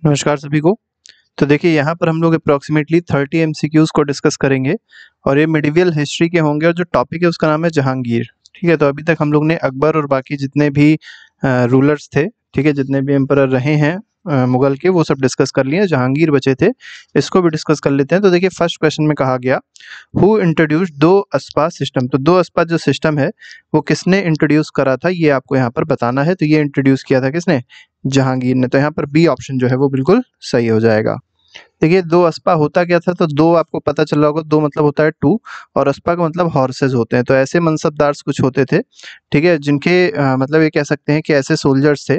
नमस्कार सभी को। तो देखिए यहाँ पर हम लोग अप्रॉक्सीमेटली 30 एमसीक्यूज़ को डिस्कस करेंगे और ये मिडिवल हिस्ट्री के होंगे और जो टॉपिक है उसका नाम है जहांगीर। ठीक है, तो अभी तक हम लोग ने अकबर और बाकी जितने भी रूलर्स थे, ठीक है, जितने भी एम्परर रहे हैं मुगल के, वो सब डिस्कस कर लिए। जहांगीर बचे थे, इसको भी डिस्कस कर लेते हैं। तो देखिए फर्स्ट क्वेश्चन में कहा गया हु इंट्रोड्यूस दो अस्पा सिस्टम। तो दो अस्पा जो सिस्टम है वो किसने इंट्रोड्यूस करा था, ये आपको यहाँ पर बताना है। तो ये इंट्रोड्यूस किया था किसने? जहांगीर ने। तो यहाँ पर बी ऑप्शन जो है वो बिल्कुल सही हो जाएगा। देखिए दो अस्पा होता क्या था, तो दो आपको पता चल रहा होगा, दो मतलब होता है टू, और अस्पा का मतलब हॉर्सेज होते हैं। तो ऐसे मनसबदार्स कुछ होते थे, ठीक है, जिनके मतलब ये कह सकते हैं कि ऐसे सोल्जर्स थे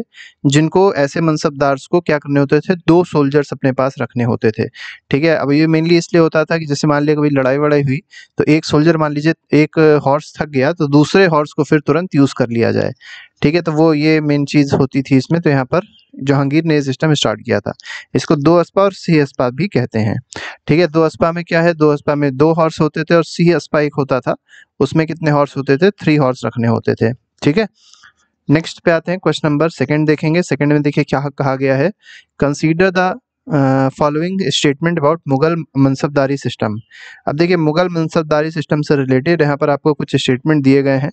जिनको, ऐसे मनसबदार्स को क्या करने होते थे, दो सोल्जर्स अपने पास रखने होते थे। ठीक है, अब ये मेनली इसलिए होता था कि जैसे मान लिया कभी लड़ाई वड़ाई हुई तो एक सोल्जर, मान लीजिए एक हॉर्स थक गया, तो दूसरे हॉर्स को फिर तुरंत यूज कर लिया जाए। ठीक है, तो वो ये मेन चीज होती थी इसमें। तो यहाँ पर जहांगीर ने ये सिस्टम स्टार्ट किया था। इसको दो अस्पा और सी अस्पा भी कहते हैं। ठीक है, दो अस्पा में क्या है, दो अस्पा में दो हॉर्स होते थे और सी अस्पा एक होता था, उसमें कितने हॉर्स होते थे? 3 हॉर्स रखने होते थे। ठीक है, नेक्स्ट पे आते हैं, क्वेश्चन नंबर सेकंड देखेंगे। सेकंड में देखिए क्या कहा गया है, consider the following statement about Mughal मनसबदारी system. अब देखिए मुगल मनसबदारी सिस्टम से रिलेटेड यहाँ पर आपको कुछ स्टेटमेंट दिए गए हैं।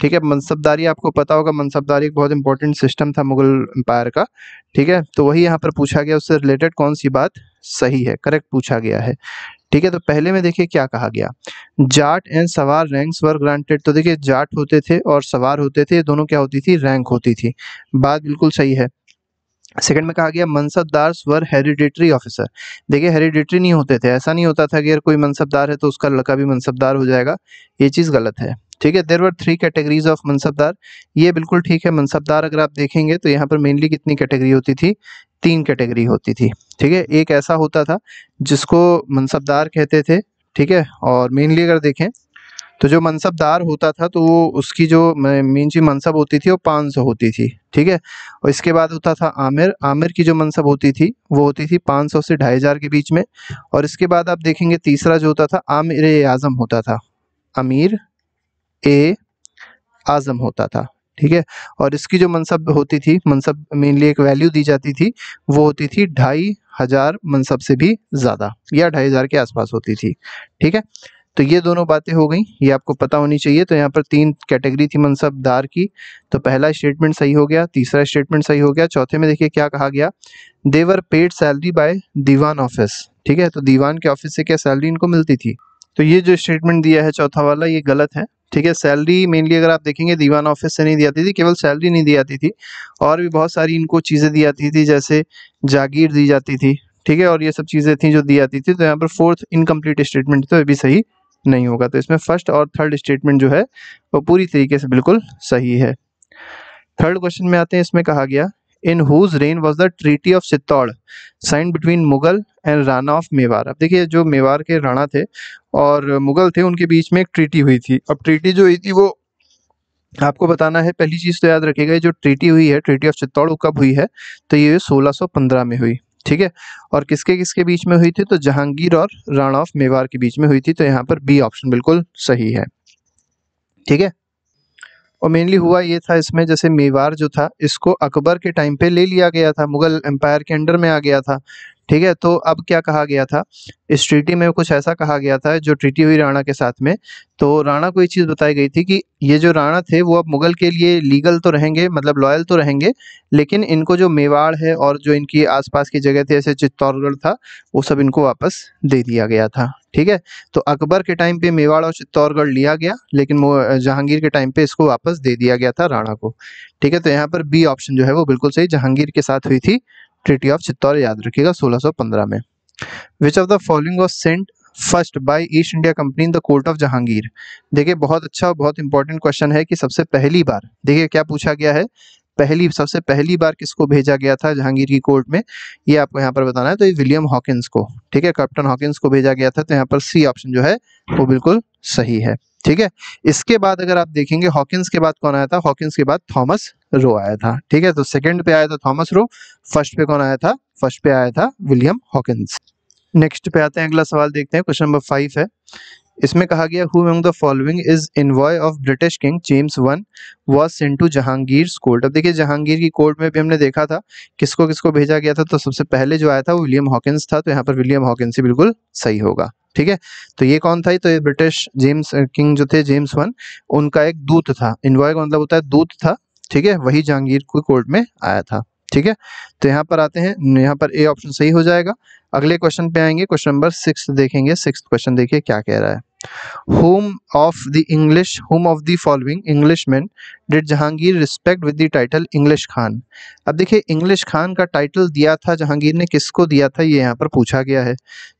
ठीक है, मनसबदारी आपको पता होगा, मनसबदारी एक बहुत इंपॉर्टेंट सिस्टम था मुगल एम्पायर का। ठीक है, तो वही यहाँ पर पूछा गया, उससे रिलेटेड कौन सी बात सही है, करेक्ट पूछा गया है। ठीक है, तो पहले में देखिए क्या कहा गया, जाट एंड सवार रैंक्स वर ग्रांटेड। तो देखिए जाट होते थे और सवार होते थे, ये दोनों क्या होती थी? रैंक होती थी। बात बिल्कुल सही है। सेकंड में कहा गया मनसबदार्स वर हेरिडेटरी ऑफिसर। देखिए हेरिडेटरी नहीं होते थे, ऐसा नहीं होता था कि अगर कोई मनसबदार है तो उसका लड़का भी मनसबदार हो जाएगा, ये चीज गलत है। ठीक है, there were 3 categories of mansabdar, ये बिल्कुल ठीक है। मनसबदार अगर आप देखेंगे तो यहाँ पर मेनली कितनी कैटेगरी होती थी? 3 कैटेगरी होती थी। ठीक है, एक ऐसा होता था जिसको मनसबदार कहते थे, ठीक है, और मेनली अगर देखें तो जो मनसबदार होता था तो वो उसकी जो मेन चीज मनसब होती थी वो 500 होती थी। ठीक है, और इसके बाद होता था आमिर। आमिर की जो मनसब होती थी वो होती थी 500 से 2500 के बीच में। और इसके बाद आप देखेंगे तीसरा जो होता था आमिर ए आजम होता था, अमीर ए आजम होता था। ठीक है, और इसकी जो मनसब होती थी, मनसब मेनली एक वैल्यू दी जाती थी, वो होती थी 2500 मनसब से भी ज्यादा, या 2500 के आसपास होती थी। ठीक है, तो ये दोनों बातें हो गई, ये आपको पता होनी चाहिए। तो यहाँ पर 3 कैटेगरी थी मनसबदार की, तो पहला स्टेटमेंट सही हो गया, तीसरा स्टेटमेंट सही हो गया। चौथे में देखिए क्या कहा गया, देवर पेड सैलरी बाय दीवान ऑफिस। ठीक है, तो दीवान के ऑफिस से क्या सैलरी इनको मिलती थी? तो ये जो स्टेटमेंट दिया है चौथा वाला, ये गलत है। ठीक है, सैलरी मेनली अगर आप देखेंगे दीवान ऑफिस से नहीं दी जाती थी, केवल सैलरी नहीं दी जाती थी, और भी बहुत सारी इनको चीजें दी जाती थी, जैसे जागीर दी जाती थी। ठीक है, और ये सब चीजें थी जो दी जाती थी। तो यहाँ पर फोर्थ इनकम्प्लीट स्टेटमेंट तो ये भी सही नहीं होगा। तो इसमें फर्स्ट और थर्ड स्टेटमेंट जो है वो पूरी तरीके से बिल्कुल सही है। थर्ड क्वेश्चन में आते हैं, इसमें कहा गया in whose reign was the treaty of Chittor sign between Mughal and Rana of Mewar. अब देखिए जो मेवाड़ के राणा थे और मुगल थे, उनके बीच में एक ट्रीटी हुई थी। अब ट्रीटी जो हुई थी वो आपको बताना है। पहली चीज तो याद रखिएगा, ये जो ट्रीटी हुई है, ट्रीटी ऑफ चित्तौड़, वो कब हुई है? तो ये 1615 में हुई। ठीक है, और किसके किसके बीच में हुई थी? तो जहांगीर और राणा ऑफ मेवाड़ के बीच में हुई थी। तो यहाँ पर बी ऑप्शन बिल्कुल सही है। ठीक है, और मेनली हुआ ये था इसमें, जैसे मेवाड़ जो था इसको अकबर के टाइम पे ले लिया गया था, मुगल एम्पायर के अंडर में आ गया था। ठीक है, तो अब क्या कहा गया था इस ट्रीटी में? कुछ ऐसा कहा गया था, जो ट्रीटी हुई राणा के साथ में, तो राणा को ये चीज बताई गई थी कि ये जो राणा थे वो अब मुगल के लिए लीगल तो रहेंगे, मतलब लॉयल तो रहेंगे, लेकिन इनको जो मेवाड़ है और जो इनकी आसपास की जगह थी, जैसे चित्तौड़गढ़ था, वो सब इनको वापस दे दिया गया था। ठीक है, तो अकबर के टाइम पे मेवाड़ और चित्तौड़गढ़ लिया गया, लेकिन जहांगीर के टाइम पे इसको वापस दे दिया गया था राणा को। ठीक है, तो यहाँ पर बी ऑप्शन जो है वो बिल्कुल सही, जहांगीर के साथ हुई थी ट्रीटी ऑफ चित्तौड़, याद रखिएगा 1615 में। विच of the following was sent first by east India company in the court of Jahangir. देखिए बहुत अच्छा, बहुत इंपॉर्टेंट क्वेश्चन है कि सबसे पहली बार, देखिए क्या पूछा गया है, सबसे पहली बार किसको भेजा गया था जहांगीर की कोर्ट में, ये आपको यहाँ पर बताना है। तो ये विलियम हॉकिंस को, ठीक है, कैप्टन हॉकिंस को भेजा गया था। तो यहाँ पर सी ऑप्शन जो है वो बिल्कुल सही है। ठीक है, इसके बाद अगर आप देखेंगे हॉकिंस के बाद कौन आया था? हॉकिंस के बाद थॉमस रो आया था। ठीक है, तो सेकंड पे आया था थॉमस रो, फर्स्ट पे कौन आया था? फर्स्ट पे आया था विलियम हॉकिंस। नेक्स्ट पे आते हैं, अगला सवाल देखते हैं, क्वेश्चन नंबर 5 है, इसमें कहा गया who among the following is envoy of British king James one was sent to Jahangir court. अब देखिए जहांगीर की कोर्ट में भी हमने देखा था किसको किसको भेजा गया था, तो सबसे पहले जो आया था वो विलियम हॉकिंस था, तो यहाँ पर विलियम हॉकिंस ही बिल्कुल सही होगा। ठीक है, तो ये कौन था, तो ये ब्रिटिश जेम्स किंग जो थे जेम्स वन, उनका एक दूत था। एनवॉय का मतलब होता है दूत था, ठीक है, वही जहांगीर की कोर्ट में आया था। ठीक है, तो यहाँ पर आते हैं, यहाँ पर ए ऑप्शन सही हो जाएगा। अगले क्वेश्चन पे आएंगे, क्वेश्चन नंबर 6 देखेंगे। 6th क्वेश्चन देखिए क्या कह रहा है। whom of the following Englishmen did Jahangir respect with the title English Khan. अब देखिए इंग्लिश खान का टाइटल दिया था जहांगीर ने, किसको दिया था ये यहाँ पर पूछा गया है।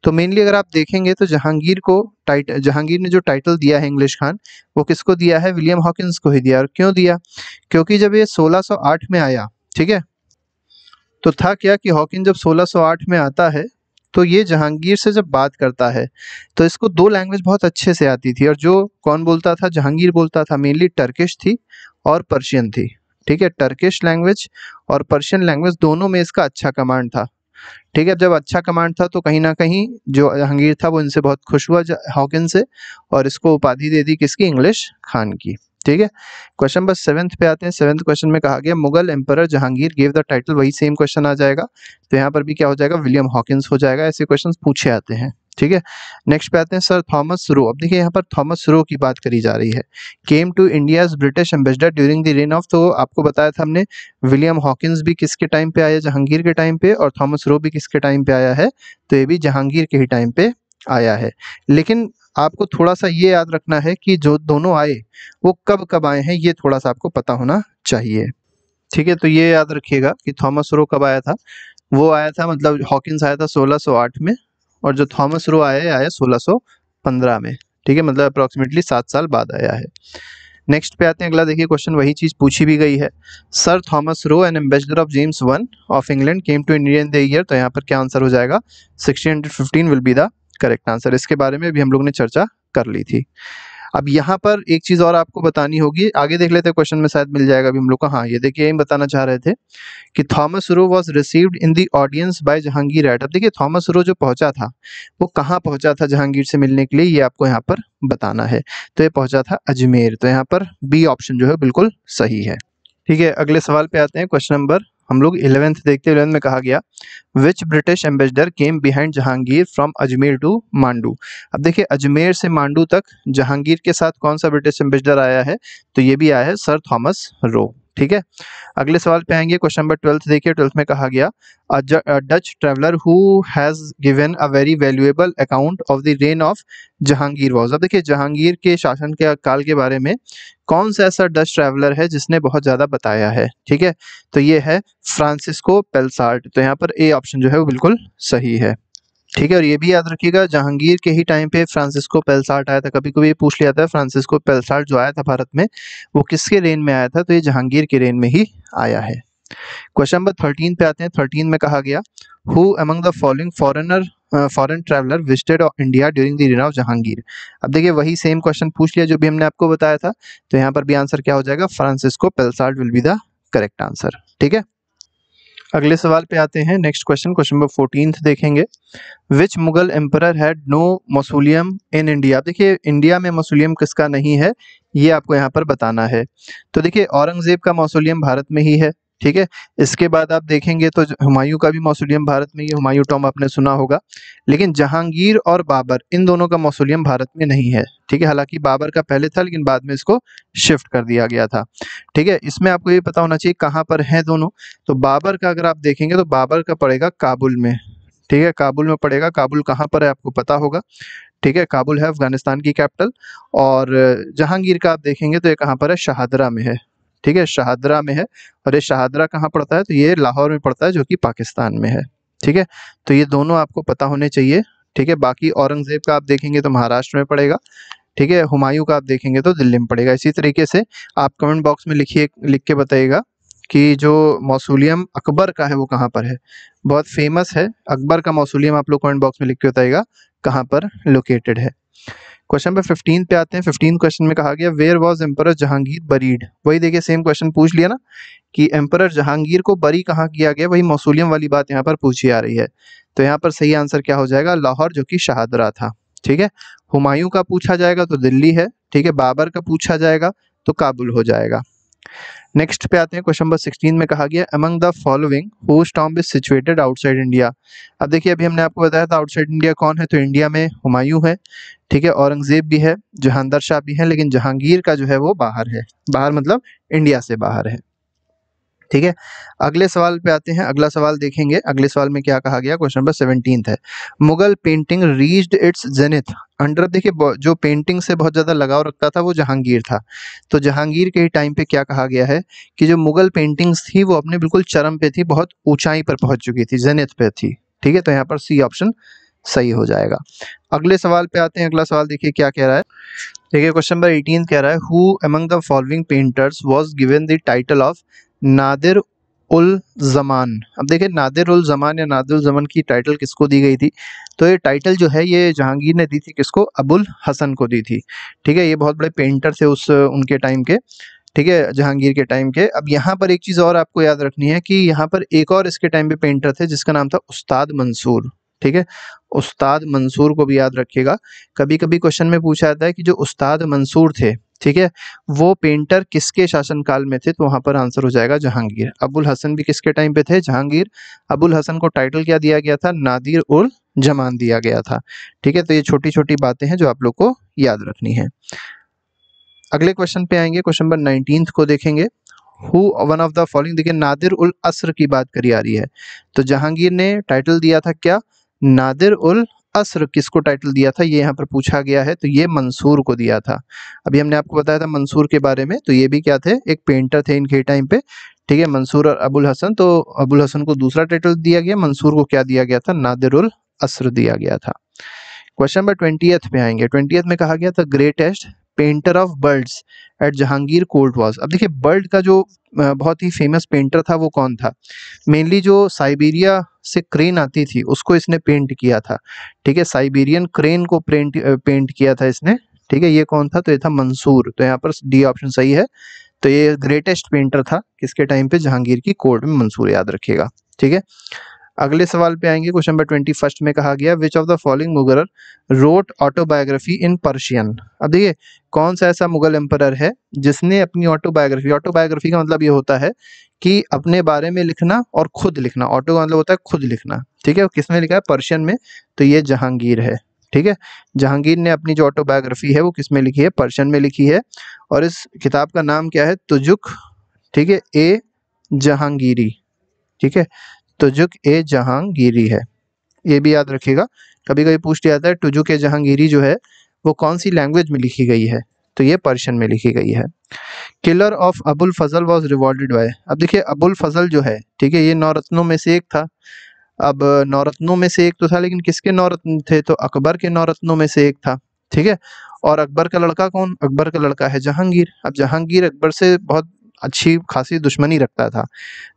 तो मेनली अगर आप देखेंगे तो जहांगीर ने जो टाइटल दिया है इंग्लिश खान, वो किसको दिया है, विलियम हॉकिंस को ही दिया। और क्यों दिया, क्योंकि जब ये 1608 में आया, ठीक है, तो था क्या कि हॉकिंस जब 1608 में आता है तो ये जहांगीर से जब बात करता है तो इसको दो लैंग्वेज बहुत अच्छे से आती थी, और जो कौन बोलता था, जहांगीर बोलता था। मेनली टर्किश थी और पर्शियन थी। ठीक है, टर्किश लैंग्वेज और पर्शियन लैंग्वेज दोनों में इसका अच्छा कमांड था। ठीक है, जब अच्छा कमांड था तो कहीं ना कहीं जो जहांगीर था वो इनसे बहुत खुश हुआ हॉकिंस से, और इसको उपाधि दे दी किसकी, इंग्लिश खान की। ठीक है, क्वेश्चन नंबर 7 पे आते हैं। 7th क्वेश्चन में कहा गया Mughal emperor Jahangir give the title, वही सेम क्वेश्चन आ जाएगा, तो यहाँ पर भी क्या हो जाएगा, विलियम हॉकिंस हो जाएगा। ऐसे क्वेश्चंस पूछे आते हैं। ठीक है, नेक्स्ट पे आते हैं सर थॉमस रो। अब देखिए यहाँ पर थॉमस रो की बात करी जा रही है। Came to India's British ambassador during the reign of, तो आपको बताया था हमने विलियम हॉकिंस भी किसके टाइम पे आया, जहांगीर के टाइम पे, और थॉमस रो भी किसके टाइम पे आया है, तो ये भी जहांगीर के ही टाइम पे आया है। लेकिन आपको थोड़ा सा ये याद रखना है कि जो दोनों आए वो कब कब आए हैं, ये थोड़ा सा आपको पता होना चाहिए। ठीक है, तो ये याद रखिएगा कि थॉमस रो कब आया था, वो आया था मतलब हॉकिंस आया था 1608 में, और जो थॉमस रो आया 1615 में। ठीक है, मतलब अप्रोक्सीमेटली 7 साल बाद आया है। नेक्स्ट पे आते हैं, अगला देखिए क्वेश्चन, वही चीज पूछी भी गई है। Sir Thomas Roe an ambassador of James one of England came to India in the year, तो यहाँ पर क्या आंसर हो जाएगा, 1615 will be the correct answer. इसके बारे में भी हम लोग ने चर्चा कर ली थी। अब यहाँ पर एक चीज और आपको बतानी होगी, आगे देख लेते हैं क्वेश्चन में शायद मिल जाएगा अभी हम लोग को। हाँ, ये देखिए यही बताना चाह रहे थे कि Thomas Roe was received in the audience by Jahangir at. अब देखिए थॉमस रो जो पहुंचा था वो कहाँ पहुंचा था जहांगीर से मिलने के लिए, ये आपको यहाँ पर बताना है। तो ये पहुंचा था अजमेर, तो यहाँ पर बी ऑप्शन जो है बिल्कुल सही है। ठीक है, अगले सवाल पे आते हैं। क्वेश्चन नंबर हम लोग 11th देखते हैं। 11th में कहा गया which British ambassador came behind Jahangir from Ajmer to Mandu. अब देखिए अजमेर से मांडू तक जहांगीर के साथ कौन सा ब्रिटिश एम्बेसडर आया है, तो ये भी आया है सर थॉमस रो। ठीक है, अगले सवाल पे आएंगे। क्वेश्चन नंबर 12 देखिए। 12th में कहा गया Dutch traveller who has given a very valuable account of the reign of Jahangir was. अब देखिए जहांगीर के शासन के काल के बारे में कौन सा ऐसा डच ट्रैवलर है जिसने बहुत ज्यादा बताया है। ठीक है, तो ये है फ्रांसिस्को पेलसार्ट, तो यहाँ पर ए ऑप्शन जो है वो बिल्कुल सही है। ठीक है, और ये भी याद रखिएगा जहांगीर के ही टाइम पे फ्रांसिस्को पेलसार्ट आया था। कभी कभी पूछ लिया था फ्रांसिस्को पेलसार्ट जो आया था भारत में वो किसके रेन में आया था, तो ये जहांगीर के रेन में ही आया है। क्वेश्चन नंबर 13 पे आते हैं। 13 में कहा गया who among the following foreign traveller visited India during the reign of Jahangir. अब देखिए वही सेम क्वेश्चन पूछ लिया जो भी हमने आपको बताया था, तो यहाँ पर भी आंसर क्या हो जाएगा, Francisco Pelsaert will be the correct answer. ठीक है, अगले सवाल पे आते हैं। नेक्स्ट क्वेश्चन, क्वेश्चन नंबर 14 देखेंगे। Which Mughal emperor had no mausoleum in India. देखिए इंडिया में मौसूलियम किसका नहीं है, ये आपको यहाँ पर बताना है। तो देखिए औरंगजेब का मौसूलियम भारत में ही है। ठीक है, इसके बाद आप देखेंगे तो हुमायूं का भी मौसूलियम भारत में ही है, हुमायूं टॉम आपने सुना होगा। लेकिन जहांगीर और बाबर इन दोनों का मौसूलियम भारत में नहीं है। ठीक है, हालांकि बाबर का पहले था लेकिन बाद में इसको शिफ्ट कर दिया गया था। ठीक है, इसमें आपको ये पता होना चाहिए कहाँ पर है दोनों। तो बाबर का अगर आप देखेंगे तो बाबर का पड़ेगा काबुल में। ठीक है, काबुल में पड़ेगा। काबुल कहाँ पर है आपको पता होगा। ठीक है, काबुल है अफगानिस्तान की कैपिटल। और जहांगीर का आप देखेंगे तो ये कहाँ पर है, शाहदरा में है। ठीक है, शाहदरा में है। और ये शाहदरा कहाँ पड़ता है, तो ये लाहौर में पड़ता है जो कि पाकिस्तान में है। ठीक है, तो ये दोनों आपको पता होने चाहिए। ठीक है, बाकी औरंगजेब का आप देखेंगे तो महाराष्ट्र में पड़ेगा। ठीक है, हुमायूं का आप देखेंगे तो दिल्ली में पड़ेगा। इसी तरीके से आप कमेंट बॉक्स में लिख के बताइएगा कि जो मौसूलियम अकबर का है वो कहाँ पर है। बहुत फेमस है अकबर का मौसूलियम, आप लोग कमेंट बॉक्स में लिख के बताइएगा कहाँ पर लोकेटेड है। क्वेश्चन नंबर 15 पे आते हैं। 15 क्वेश्चन में कहा गया where was emperor Jahangir buried. वही देखिए सेम क्वेश्चन पूछ लिया ना कि एम्परर जहांगीर को बरी कहाँ किया गया, वही मौसूलियम वाली बात यहाँ पर पूछी आ रही है। तो यहाँ पर सही आंसर क्या हो जाएगा, लाहौर जो कि शाहदरा था। ठीक है। हुमायूं का पूछा जाएगा तो दिल्ली है, ठीक है। बाबर का पूछा जाएगा तो काबुल हो जाएगा। नेक्स्ट पे आते हैं, क्वेश्चन नंबर 16 में कहा गया among the following whose tomb is situated outside India. अब देखिए अभी हमने आपको बताया था आउटसाइड इंडिया कौन है, तो इंडिया में हुमायूं है, ठीक है, औरंगजेब भी है, जहांदर शाह भी है, लेकिन जहांगीर का जो है वो बाहर है, बाहर मतलब इंडिया से बाहर है, ठीक है। अगले सवाल पे आते हैं, अगला सवाल देखेंगे। अगले सवाल में क्या कहा गया, क्वेश्चन नंबर 17 है, Mughal painting reached it's zenith under, देखिए जो पेंटिंग से बहुत ज़्यादा लगाव रखता था वो जहांगीर था, तो जहांगीर के ही टाइम पे क्या कहा गया है कि जो मुगल पेंटिंग्स थी वो अपने बिल्कुल चरम पे थी, बहुत ऊंचाई पर पहुंच चुकी थी, जेनिथ पे थी, ठीक है। तो यहाँ पर सी ऑप्शन सही हो जाएगा। अगले सवाल पे आते हैं, अगला सवाल देखिए क्या कह रहा है। देखिए क्वेश्चन नंबर 18 कह रहा है who among the following painters was given the title of Nadir ul Zaman. अब देखिए नादिर उल जमान या नादिर उल जमान की टाइटल किसको दी गई थी, तो ये टाइटल जो है ये जहांगीर ने दी थी किसको, अबुल हसन को दी थी, ठीक है। ये बहुत बड़े पेंटर थे उस उनके टाइम के, ठीक है, जहांगीर के टाइम के। अब यहाँ पर एक चीज़ और आपको याद रखनी है कि यहाँ पर एक और इसके टाइम पे पेंटर थे जिसका नाम था उस्ताद मंसूर, ठीक है। उस्ताद मंसूर को भी याद रखिएगा, कभी कभी क्वेश्चन में पूछा जाता है कि जो उस्ताद मंसूर थे, ठीक है, वो पेंटर किसके शासनकाल में थे, तो वहां पर आंसर हो जाएगा जहांगीर। अबुल हसन भी किसके टाइम पे थे, जहांगीर। अबुल हसन को टाइटल क्या दिया गया था, नादिर उल जमान दिया गया था, ठीक है। तो ये छोटी छोटी बातें हैं जो आप लोग को याद रखनी है। अगले क्वेश्चन पे आएंगे, क्वेश्चन नंबर 19 को देखेंगे। Who one of the following, देखिए नादिर उल असर की बात करी आ रही है, तो जहांगीर ने टाइटल दिया था क्या, नादिर उल असर। किसको टाइटल दिया था, ये यहाँ पर पूछा गया है, तो ये मंसूर को दिया था। अभी हमने आपको बताया था मंसूर के बारे में, तो ये भी क्या थे, एक पेंटर थे इनके टाइम पे, ठीक है। मंसूर और अबुल हसन, तो अबुल हसन को दूसरा टाइटल दिया गया, मंसूर को क्या दिया गया था, नादिर उल असर दिया गया था। क्वेश्चन नंबर 20th पे आएंगे। 20th में कहा गया था greatest painter of birds at Jahangir court was. अब देखिए बर्ड का जो बहुत ही फेमस पेंटर था वो कौन था, मेनली जो साइबेरिया से क्रेन आती थी उसको इसने पेंट किया था, ठीक है। साइबेरियन क्रेन को पेंट किया था इसने, ठीक है। ये कौन था, तो ये था मंसूर, तो यहाँ पर डी ऑप्शन सही है। तो ये ग्रेटेस्ट पेंटर था किसके टाइम पे, जहांगीर की कोर्ट में, मंसूर याद रखिएगा, ठीक है। अगले सवाल पे आएंगे, क्वेश्चन नंबर 21 में कहा गया which of the following Mughal wrote autobiography in Persian. अब देखिए कौन सा ऐसा मुगल एम्परर है जिसने अपनी ऑटोबायोग्राफी, ऑटोबायोग्राफी का मतलब ये होता है कि अपने बारे में लिखना और खुद लिखना, ऑटो का मतलब होता है खुद लिखना, ठीक है। किसने लिखा है, पर्शियन में, तो ये जहांगीर है, ठीक है। जहांगीर ने अपनी जो ऑटोबायोग्राफी है वो किस में लिखी है, पर्शियन में लिखी है, और इस किताब का नाम क्या है, तुजुक, ठीक है, ए जहांगीरी, ठीक है। तुजुक ए जहांगीरी है, ये भी याद रखिएगा, कभी कभी पूछ लिया जाता है तुजुक ए जहांगीरी जो है वो कौन सी लैंग्वेज में लिखी गई है, तो ये पर्शियन में लिखी गई है। Killer of Abul Fazal was rewarded by. अब देखिए अबुल फजल जो है, ठीक है, ये नौरत्नों में से एक था। अब नौरत्नों में से एक तो था, लेकिन किसके नौरत्न थे, तो अकबर के नौरत्नों में से एक था, ठीक है। और अकबर का लड़का कौन, अकबर का लड़का है जहांगीर। अब जहांगीर अकबर से बहुत अच्छी खासी दुश्मनी रखता था,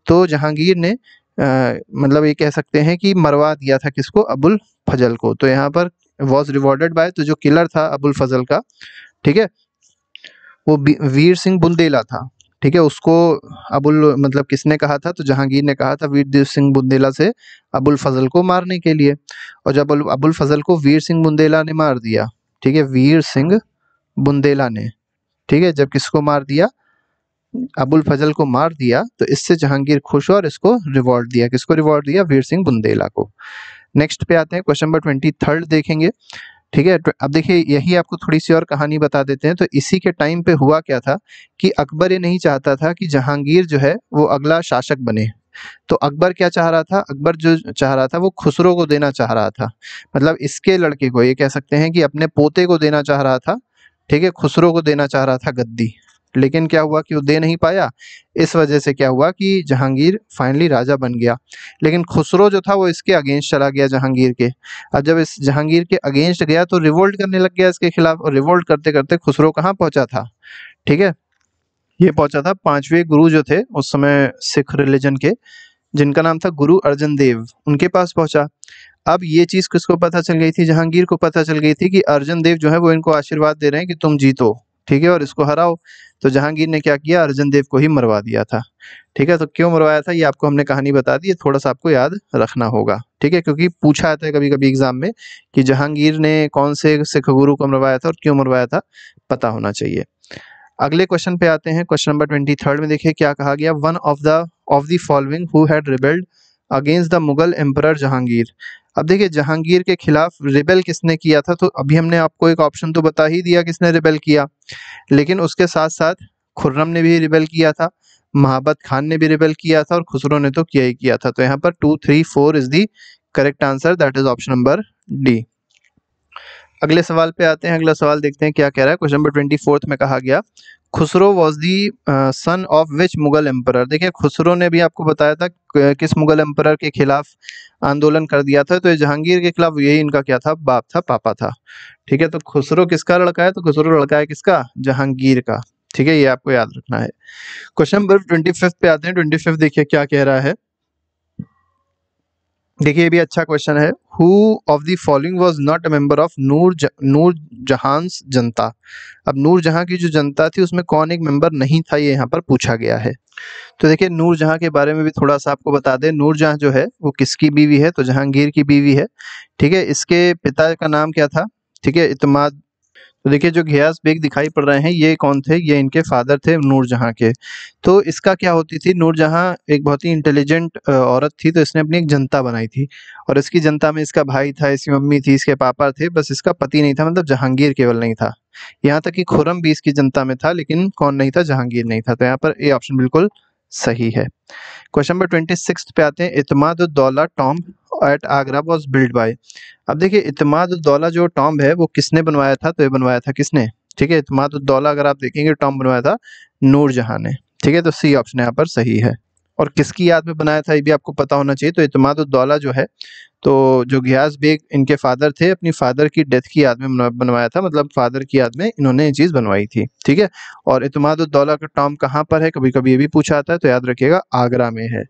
तो जहांगीर ने मतलब ये कह सकते हैं कि मरवा दिया था किसको, अबुल फजल को। तो यहाँ पर वॉज रिवॉर्डेड बाय, तो जो किलर था अबुल फजल का, ठीक है, वो वीर सिंह बुंदेला था, ठीक है। उसको अबुल मतलब किसने कहा था, तो जहांगीर ने कहा था वीर सिंह बुंदेला से अबुल फजल को मारने के लिए, और जब अबुल फजल को वीर सिंह बुंदेला ने मार दिया, ठीक है, वीर सिंह बुंदेला ने, ठीक है, जब किसको मार दिया, अबुल फजल को मार दिया, तो इससे जहांगीर खुश हुआ और इसको रिवॉर्ड दिया, किसको रिवॉर्ड दिया, वीर सिंह बुंदेला को। नेक्स्ट पे आते हैं, क्वेश्चन नंबर 23 देखेंगे, ठीक है। अब देखिए यही आपको थोड़ी सी और कहानी बता देते हैं। तो इसी के टाइम पे हुआ क्या था कि अकबर ये नहीं चाहता था कि जहांगीर जो है वो अगला शासक बने, तो अकबर क्या चाह रहा था, अकबर जो चाह रहा था वो खुसरो को देना चाह रहा था, मतलब इसके लड़के को, ये कह सकते हैं कि अपने पोते को देना चाह रहा था, ठीक है, खुसरो को देना चाह रहा था गद्दी। लेकिन क्या हुआ कि वो दे नहीं पाया, इस वजह से क्या हुआ कि जहांगीर फाइनली राजा बन गया, लेकिन खुसरो जो था वो इसके अगेंस्ट चला गया जहांगीर के। अब जब इस जहांगीर के अगेंस्ट गया तो रिवोल्ट करने लग गया इसके खिलाफ, और रिवोल्ट करते करते खुसरो कहाँ पहुंचा था, ठीक है, ये पहुंचा था 5वें गुरु जो थे उस समय सिख रिलीजन के, जिनका नाम था गुरु अर्जन देव, उनके पास पहुंचा। अब ये चीज किसको पता चल गई थी, जहांगीर को पता चल गई थी कि अर्जन देव जो है वो इनको आशीर्वाद दे रहे हैं कि तुम जीतो, ठीक है, और इसको हराओ। तो जहांगीर ने क्या किया, अर्जन देव को ही मरवा दिया था। ठीक है, तो क्यों मरवाया था ये आपको हमने कहानी बता दी, थोड़ा सा आपको याद रखना होगा। ठीक है, क्योंकि पूछा जाता है कभी कभी एग्जाम में कि जहांगीर ने कौन से सिख गुरु को मरवाया था और क्यों मरवाया था, पता होना चाहिए। अगले क्वेश्चन पे आते हैं। क्वेश्चन नंबर 23 में देखिए क्या कहा गया, one of the following who had rebelled against the Mughal emperor Jahangir. अब देखिए जहांगीर के खिलाफ रिबेल किसने किया था, तो अभी हमने आपको एक ऑप्शन तो बता ही दिया किसने रिबेल किया, लेकिन उसके साथ साथ खुर्रम ने भी रिबेल किया था, महाबत खान ने भी रिबेल किया था और खुसरो ने तो किया ही किया था। तो यहाँ पर 2, 3, 4 is the correct answer, that is option number D. अगले सवाल पे आते हैं। अगला सवाल देखते हैं क्या कह रहा है। क्वेश्चन नंबर 24 में कहा गया, Khusro was the son of which Mughal emperor. देखिए खुसरो ने भी आपको बताया था किस मुगल एम्परर के खिलाफ आंदोलन कर दिया था, तो ये जहांगीर के खिलाफ यही इनका क्या था, बाप था, पापा था। ठीक है, तो खुसरो किसका लड़का है, तो खुसरो लड़का है किसका, जहांगीर का। ठीक है, ये आपको याद रखना है। क्वेश्चन नंबर 25 पे आते हैं। 25 देखिए क्या कह रहा है। देखिए ये भी अच्छा क्वेश्चन है। Who of the following was not a member of Nur Jahan's junta. अब नूर जहां की जो जनता थी उसमें कौन एक मेंबर नहीं था, ये यहाँ पर पूछा गया है। तो देखिए नूर जहां के बारे में भी थोड़ा सा आपको बता दें। नूर जहां जो है वो किसकी बीवी है, तो जहांगीर की बीवी है। ठीक है, इसके पिता का नाम क्या था, ठीक है, इत्माद। तो देखिए जो घियास बेग दिखाई पड़ रहे हैं ये कौन थे, ये इनके फादर थे नूरजहां के। तो इसका क्या होती थी, नूरजहां एक बहुत ही इंटेलिजेंट औरत थी, तो इसने अपनी एक जनता बनाई थी और इसकी जनता में इसका भाई था, इसकी मम्मी थी, इसके पापा थे, बस इसका पति नहीं था, मतलब जहांगीर केवल नहीं था। यहाँ तक कि खुर्रम भी इसकी जनता में था, लेकिन कौन नहीं था, जहांगीर नहीं था। तो यहाँ पर ए ऑप्शन बिल्कुल सही है। क्वेश्चन नंबर 26 पे आते हैं। Itimad ud Daulah tomb at Agra was build by. अब देखिए इत्माद-उद-दौला जो टॉम्ब है वो किसने बनवाया था, तो ये बनवाया था किसने, ठीक है, इत्माद-उद-दौला अगर आप देखेंगे टॉम्ब बनवाया था नूरजहां ने। ठीक है, तो सी ऑप्शन यहाँ पर सही है। और किसकी याद में बनाया था ये भी आपको पता होना चाहिए। तो इत्माद-उद-दौला जो है, तो जो घियास बेग इनके फादर थे, अपनी फादर की डेथ की याद में बनवाया था, मतलब फादर की याद में इन्होंने ये चीज बनवाई थी। ठीक है, और इत्माद-उद-दौला का टॉम्ब कहाँ पर है, कभी कभी ये भी पूछा आता है, तो याद रखिएगा आगरा में है।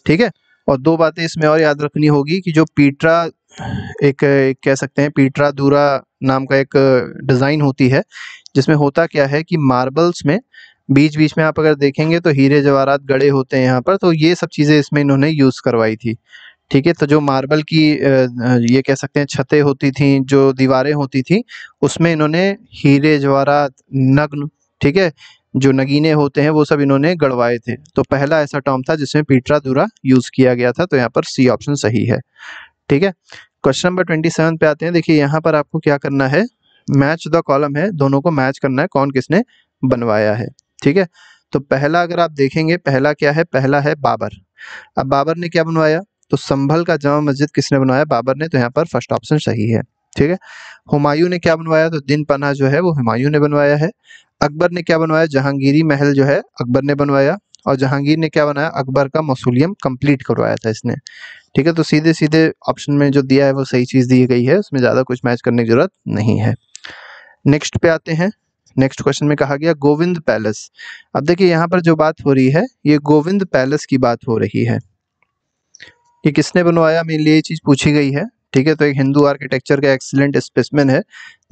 ठीक है, और दो बातें इसमें और याद रखनी होगी कि जो पीटरा एक कह सकते हैं पीटरा दूरा नाम का एक डिज़ाइन होती है, जिसमें होता क्या है कि मार्बल्स में बीच बीच में आप अगर देखेंगे तो हीरे जवाहरात गड़े होते हैं यहाँ पर, तो ये सब चीज़ें इसमें इन्होंने यूज़ करवाई थी। ठीक है, तो जो मार्बल की ये कह सकते हैं छतें होती थी, जो दीवारें होती थी, उसमें इन्होंने हीरे जवाहरात, नग्न, ठीक है, जो नगीने होते हैं वो सब इन्होंने गड़वाए थे। तो पहला ऐसा टर्म था जिसमें पीटरा दूरा यूज किया गया था। तो यहाँ पर सी ऑप्शन सही है। ठीक है, क्वेश्चन नंबर 27 पे आते हैं। देखिए यहाँ पर आपको क्या करना है, मैच द कॉलम है, दोनों को मैच करना है, कौन किसने बनवाया है। ठीक है, तो पहला अगर आप देखेंगे, पहला क्या है, पहला है बाबर। अब बाबर ने क्या बनवाया, तो संभल का जामा मस्जिद किसने बनवाया, बाबर ने। तो यहाँ पर फर्स्ट ऑप्शन सही है। ठीक है, हुमायूं ने क्या बनवाया, तो दिन पनाह जो है वो हुमायूं ने बनवाया है। अकबर ने क्या बनवाया, जहांगीरी महल जो है अकबर ने बनवाया। और जहांगीर ने क्या बनाया, अकबर का मौसूलियम कंप्लीट करवाया था इसने। ठीक है, तो सीधे सीधे ऑप्शन में जो दिया है वो सही चीज दी गई है, उसमें ज्यादा कुछ मैच करने की जरूरत नहीं है। नेक्स्ट पे आते हैं। नेक्स्ट क्वेश्चन में कहा गया गोविंद पैलेस। अब देखिए यहाँ पर जो बात हो रही है ये गोविंद पैलेस की बात हो रही है। ये किसने बनवाया, मेरे लिए ये चीज पूछी गई है। ठीक है, तो एक हिंदू आर्किटेक्चर का एक्सीलेंट स्पेसिमेन है,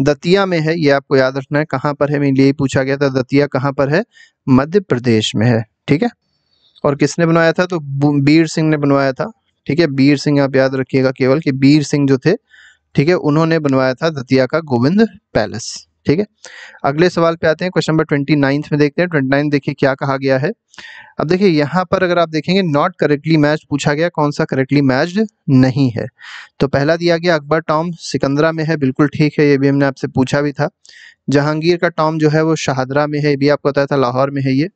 दतिया में है, ये आपको याद रखना है। कहाँ पर है, मेरे लिए पूछा गया था, दतिया कहाँ पर है, मध्य प्रदेश में है। ठीक है, और किसने बनवाया था, तो बीर सिंह ने बनवाया था। ठीक है, बीर सिंह आप याद रखिएगा केवल कि बीर सिंह जो थे, ठीक है, उन्होंने बनवाया था दतिया का गोविंद पैलेस। ठीक है, अगले सवाल पे आते हैं। क्वेश्चन नंबर 29 में देखते हैं। 29 देखिए क्या कहा गया है। अब देखिए यहाँ पर अगर आप देखेंगे नॉट करेक्टली मैच्ड पूछा गया, कौन सा करेक्टली मैच्ड नहीं है। तो पहला दिया गया अकबर टॉम सिकंदरा में है, बिल्कुल ठीक है, ये भी हमने आपसे पूछा भी था। जहांगीर का टॉम जो है वो शाहदरा में है, ये भी आपको बताया था, लाहौर में है ये।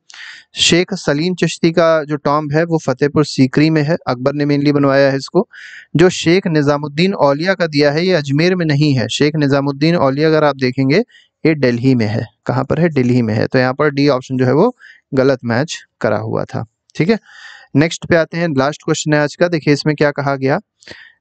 शेख सलीम चिश्ती का जो टॉम्ब है वो फतेहपुर सीकरी में है, अकबर ने मेनली बनवाया है इसको। जो शेख निजामुद्दीन औलिया का दिया है ये अजमेर में नहीं है, शेख निजामुद्दीन औलिया अगर आप देखेंगे ये दिल्ली में है। कहाँ पर है, दिल्ली में है। तो यहाँ पर डी ऑप्शन जो है वो गलत मैच करा हुआ था। ठीक है, नेक्स्ट पे आते हैं। लास्ट क्वेश्चन है आज का। देखिए इसमें क्या कहा गया,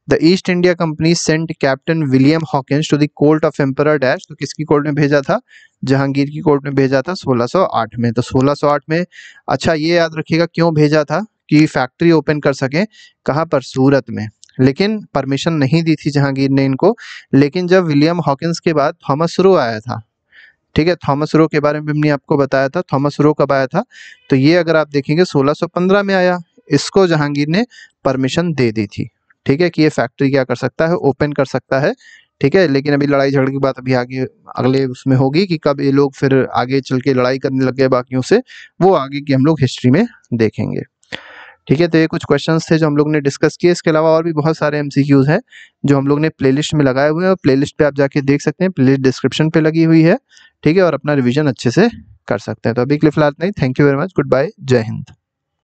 the East India Company sent captain William Hawkins to the court of emperor dash. तो किसकी कोर्ट में भेजा था, जहांगीर की कोर्ट में भेजा था 1608 में। तो 1608 में, अच्छा ये याद रखिएगा क्यों भेजा था, कि फैक्ट्री ओपन कर सके, कहाँ पर, सूरत में। लेकिन परमिशन नहीं दी थी जहांगीर ने इनको। लेकिन जब विलियम हॉकिंस के बाद थॉमस रो आया था, ठीक है, थॉमस रो के बारे में भी हमने आपको बताया था। थॉमस रो कब आया था, तो ये अगर आप देखेंगे 1615 में आया। इसको जहांगीर ने परमिशन दे दी थी, ठीक है, कि ये फैक्ट्री क्या कर सकता है, ओपन कर सकता है, ठीक है। लेकिन अभी लड़ाई झगड़े की बात अभी आगे अगले उसमें होगी कि कब ये लोग फिर आगे चल के लड़ाई करने लग गए बाकियों से, वो आगे की हम लोग हिस्ट्री में देखेंगे, ठीक है। तो ये कुछ क्वेश्चंस थे जो हम लोग ने डिस्कस किए। इसके अलावा और भी बहुत सारे एमसीक्यूज हैं जो हम लोग ने प्लेलिस्ट में लगाए हुए हैं, और प्लेलिस्ट पे आप जाके देख सकते हैं, प्लेलिस्ट डिस्क्रिप्शन पे लगी हुई है, ठीक है, और अपना रिवीजन अच्छे से कर सकते हैं। तो अभी के लिए फिलहाल नहीं, thank you very much, goodbye, जय हिंद।